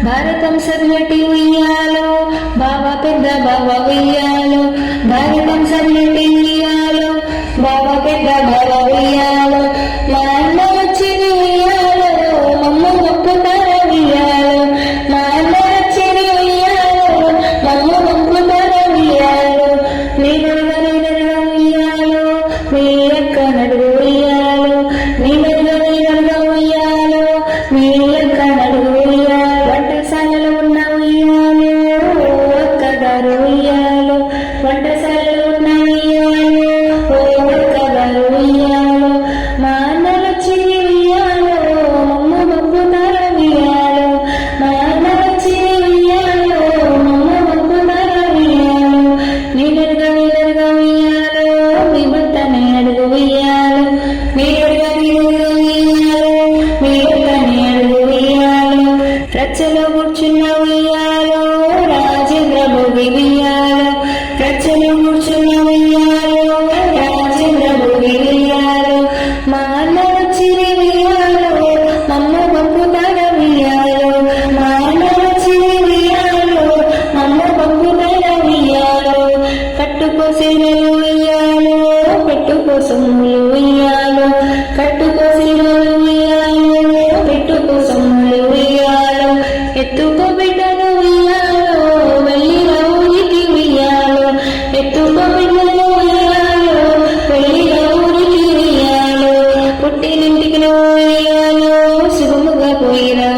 భారతం సర్లటి ఉయ్యాలో బాబా పెద్ద బాబా ఉయ్యాలో భారతం సర్లటి ఉయ్యాలో బాబా పెద్ద బాబా ఉయ్యాలో మా అన్న వచ్చింది ఉయ్యాలో మమ్మ మొక్కుతార ఉయ్యాలో మా అన్న వచ్చింది ఉయ్యాలో మమ్మ మొక్కుతార ఉయ్యాలో నీనరుగా ఉయ్యాలో మీ అక్క నడుగు ఉయ్యాలో నీనరుగా ఉయ్యాలో మీ అక్క నడుగు వంటశాలలో ఉన్న ఉయ్యాలో ఒక్కగారు ఉయ్యాలో వంటశాలలో ఉన్న ఉయ్యాలో ఒక్కగారు ఉయ్యాలో మా అన్నలొచ్చింది ఉయ్యాలో మమ్మ మొక్కుతార ఉయ్యాలో మా అన్నలొచ్చింది ఉయ్యాలో మమ్మ మొక్కుతార ఉయ్యాలో నీడరుగా ఉయ్యాలో మీ భర్తని అడుగు ఉయ్యాలో నీడరుగా ఉయ్యాలో మీ భర్తని అడుగు ఉయ్యాలో రచ్చలో కూర్చున్న ఉయ్యాలో రాజేంద్ర భోగి ఉయ్యాలో రచ్చలో కూర్చున్న ఉయ్యాలో రాజేంద్ర భోగి ఉయ్యాలో మా అన్న వచ్చిరి ఉయ్యాలో మమ్మ పంపుతార ఉయ్యాలో మా అన్న వచ్చిరి ఉయ్యాలో మమ్మ పంపుతార ఉయ్యాలో కట్టుకోసిరలు ఉయ్యాలో పెట్టుకోసములు ఉయ్యాలో కట్టుకోసిరలు ఉయ్యాలో పెట్టుకోసములు ఉయ్యాలో ఎత్తుకో బిడ్డను ఉయ్యాలో వెళ్ళిరా ఊరికి ఉయ్యాలో ఎత్తుకో బిడ్డను ఉయ్యాలో వెళ్ళిరా ఊరికి ఉయ్యాలో పుట్టినింటికి ఉయ్యాలో శుభముగా పోయిరా